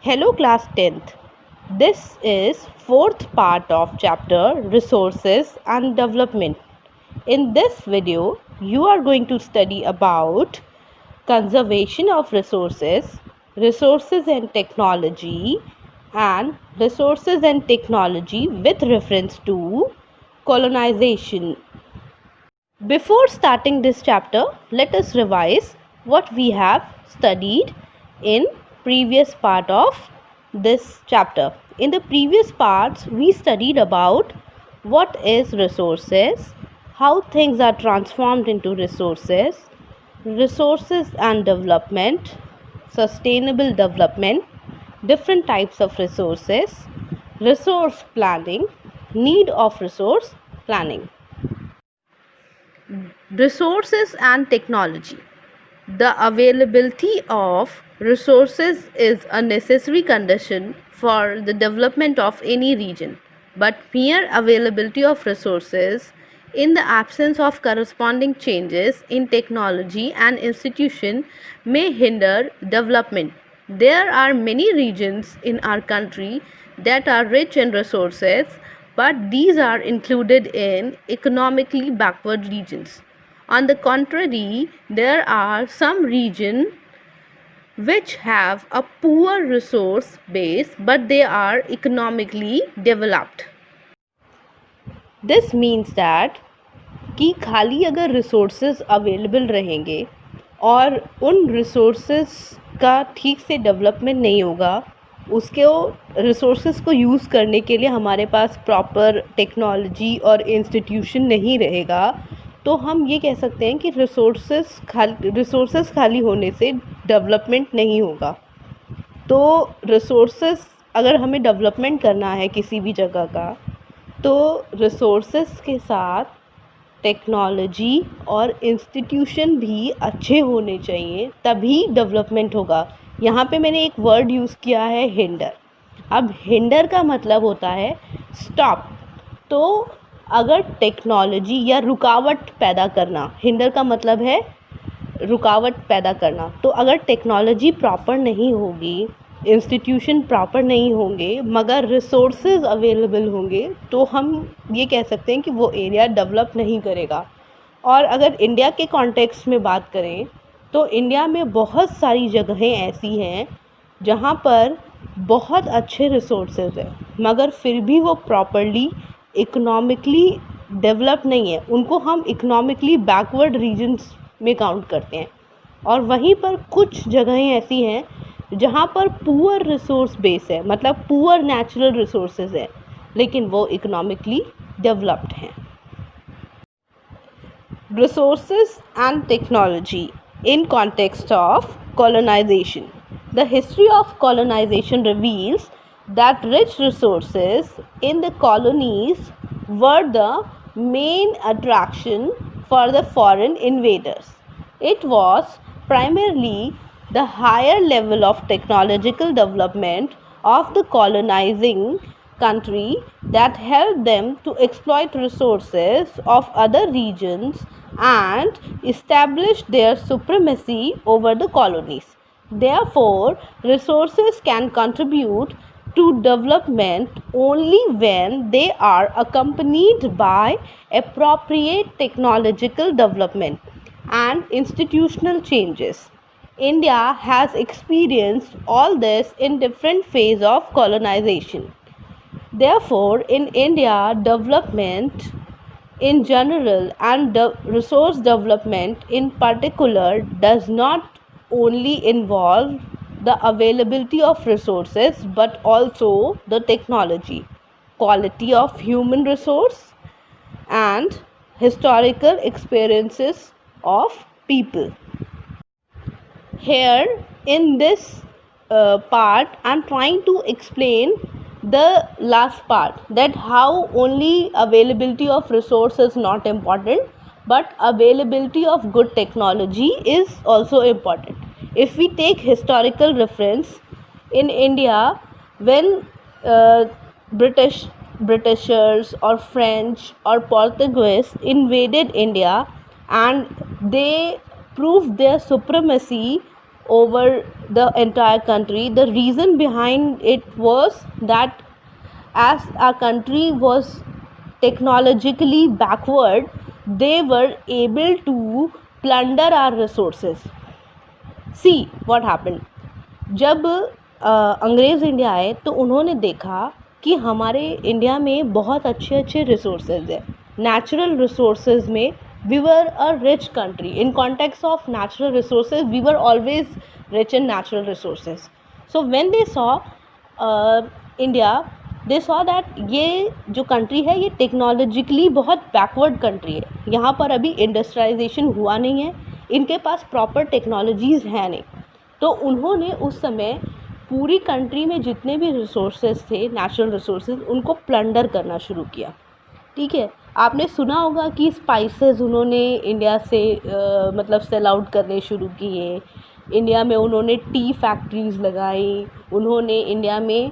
Hello class 10th. This is fourth part of chapter Resources and Development. In this video, you are going to study about conservation of resources, resources and technology, and resources and technology with reference to colonization. Before starting this chapter, let us revise what we have studied in previous part of this chapter. In the previous parts, we studied about what is resources, how things are transformed into resources, resources and development, sustainable development, different types of resources, resource planning, need of resource planning. Resources and technology. The availability of resources is a necessary condition for the development of any region, but mere availability of resources in the absence of corresponding changes in technology and institution may hinder development. There are many regions in our country that are rich in resources, but these are included in economically backward regions. On the contrary, there are some regions which have a poor resource base but they are economically developed. This means that कि खाली अगर resources available रहेंगे और उन resources का ठीक से development नहीं होगा, उसके रिसोर्सेज को यूज़ करने के लिए हमारे पास प्रॉपर टेक्नोलॉजी और इंस्टीट्यूशन नहीं रहेगा, तो हम ये कह सकते हैं कि रिसोर्सेज खाली होने से डेवलपमेंट नहीं होगा. तो रिसोर्सेज अगर हमें डेवलपमेंट करना है किसी भी जगह का, तो रिसोर्सेज के साथ टेक्नोलॉजी और इंस्टीट्यूशन भी अच्छे होने चाहिए, तभी डेवलपमेंट होगा. यहाँ पे मैंने एक वर्ड यूज़ किया है हिंडर. अब हिंडर का मतलब होता है स्टॉप. तो अगर टेक्नोलॉजी या रुकावट पैदा करना, हिंडर का मतलब है रुकावट पैदा करना. तो अगर टेक्नोलॉजी प्रॉपर नहीं होगी, इंस्टीट्यूशन प्रॉपर नहीं होंगे, मगर रिसोर्सेज अवेलेबल होंगे, तो हम ये कह सकते हैं कि वो एरिया डेवलप नहीं करेगा. और अगर इंडिया के कॉन्टेक्स्ट में बात करें, तो इंडिया में बहुत सारी जगहें ऐसी हैं जहाँ पर बहुत अच्छे रिसोर्सेज हैं, मगर फिर भी वो प्रॉपरली इकोनॉमिकली डेवलप नहीं है. उनको हम इकोनॉमिकली बैकवर्ड रीजन्स में काउंट करते हैं. और वहीं पर कुछ जगहें ऐसी हैं जहाँ पर पुअर रिसोर्स बेस है, मतलब पुअर नेचुरल रिसोर्सेज है, लेकिन वो इकोनॉमिकली डेवलप्ड हैं. Resources and technology in context of colonization. The history of colonization reveals that rich resources in the colonies were the main attraction for the foreign invaders. It was primarily the higher level of technological development of the colonizing country that helped them to exploit resources of other regions and establish their supremacy over the colonies. Therefore, resources can contribute to development only when they are accompanied by appropriate technological development and institutional changes. India has experienced all this in different phases of colonization. Therefore, in India, development in general and resource development in particular does not only involve the availability of resources but also the technology, quality of human resource, and historical experiences of people. Here in this part, I'm trying to explain the last part, that how only availability of resource is not important, but availability of good technology is also important. If we take historical reference, in India, when uh, Britishers or French or Portuguese invaded India and they proved their supremacy over the entire country. The reason behind it was that as our country was technologically backward, they were able to plunder our resources. See what happened. जब अंग्रेज़ India आए तो उन्होंने देखा कि हमारे India में बहुत अच्छे अच्छे रिसोर्सेज हैं. नेचुरल रिसोर्सेज में we were a rich country. In context of natural resources we were always rich in natural resources. So when they saw India, they saw that ये जो कंट्री है ये टेक्नोलॉजिकली बहुत बैकवर्ड कंट्री है. यहाँ पर अभी इंडस्ट्रियलाइजेशन हुआ नहीं है, इनके पास प्रॉपर टेक्नोलॉजीज़ हैं नहीं. तो उन्होंने उस समय पूरी कंट्री में जितने भी रिसोर्सेज थे, नेचुरल रिसोर्सेज, उनको प्लंडर करना शुरू किया. ठीक है, आपने सुना होगा कि स्पाइसेस उन्होंने इंडिया से मतलब सेल आउट करने शुरू किए. इंडिया में उन्होंने टी फैक्ट्रीज़ लगाई, उन्होंने इंडिया में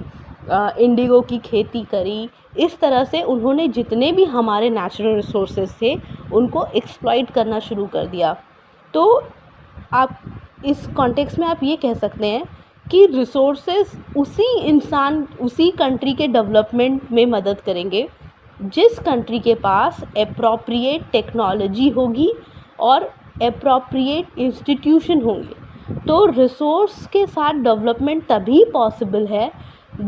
इंडिगो की खेती करी. इस तरह से उन्होंने जितने भी हमारे नेचुरल रिसोर्सेज थे उनको एक्सप्लॉइट करना शुरू कर दिया. तो आप इस कॉन्टेक्स्ट में आप ये कह सकते हैं कि रिसोर्सेज उसी इंसान, उसी कंट्री के डेवलपमेंट में मदद करेंगे जिस कंट्री के पास एप्रोप्रिएट टेक्नोलॉजी होगी और एप्रोप्रिएट इंस्टीट्यूशन होंगे. तो रिसोर्स के साथ डेवलपमेंट तभी पॉसिबल है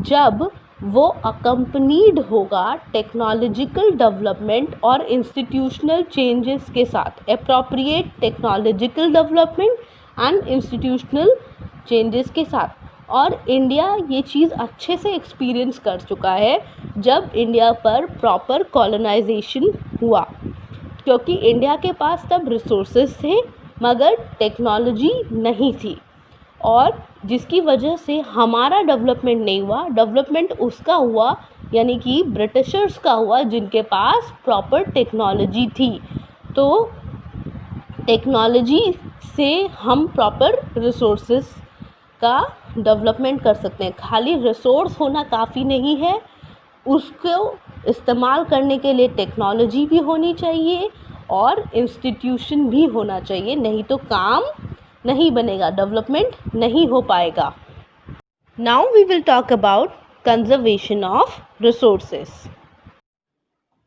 जब वो अकम्पनीड होगा टेक्नोलॉजिकल डेवलपमेंट और इंस्टीट्यूशनल चेंजेस के साथ. Appropriate technological development and institutional changes के साथ. और इंडिया ये चीज़ अच्छे से एक्सपीरियंस कर चुका है जब इंडिया पर प्रॉपर कॉलोनाइजेशन हुआ, क्योंकि इंडिया के पास तब रिसोर्सेज थे मगर टेक्नोलॉजी नहीं थी, और जिसकी वजह से हमारा डेवलपमेंट नहीं हुआ. डेवलपमेंट उसका हुआ, यानी कि ब्रिटिशर्स का हुआ, जिनके पास प्रॉपर टेक्नोलॉजी थी. तो टेक्नोलॉजी से हम प्रॉपर रिसोर्सेज का डेवलपमेंट कर सकते हैं. खाली रिसोर्स होना काफ़ी नहीं है, उसको इस्तेमाल करने के लिए टेक्नोलॉजी भी होनी चाहिए और इंस्टीट्यूशन भी होना चाहिए, नहीं तो काम नहीं बनेगा, डेवलपमेंट नहीं हो पाएगा. Now we will talk about conservation of resources.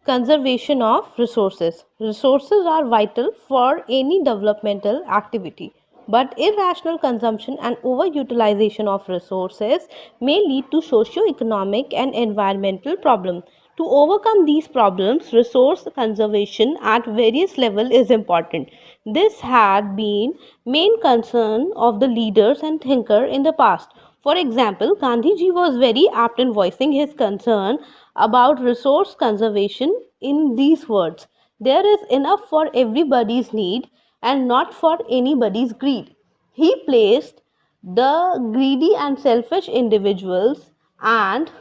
Conservation of resources. Resources are vital for any developmental activity, but irrational consumption and overutilization of resources may lead to socio-economic and environmental problems. To overcome these problems, resource conservation at various levels is important. This had been main concern of the leaders and thinkers in the past. For example, Gandhiji was very apt in voicing his concern about resource conservation in these words: there is enough for everybody's need and not for anybody's greed. He placed the greedy and selfish individuals and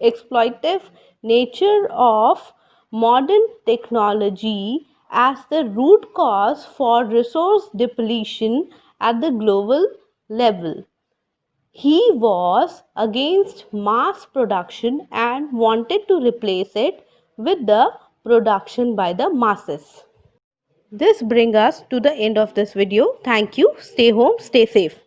exploitative nature of modern technology as the root cause for resource depletion at the global level. He was against mass production and wanted to replace it with the production by the masses. This brings us to the end of this video. Thank you. Stay home, stay safe.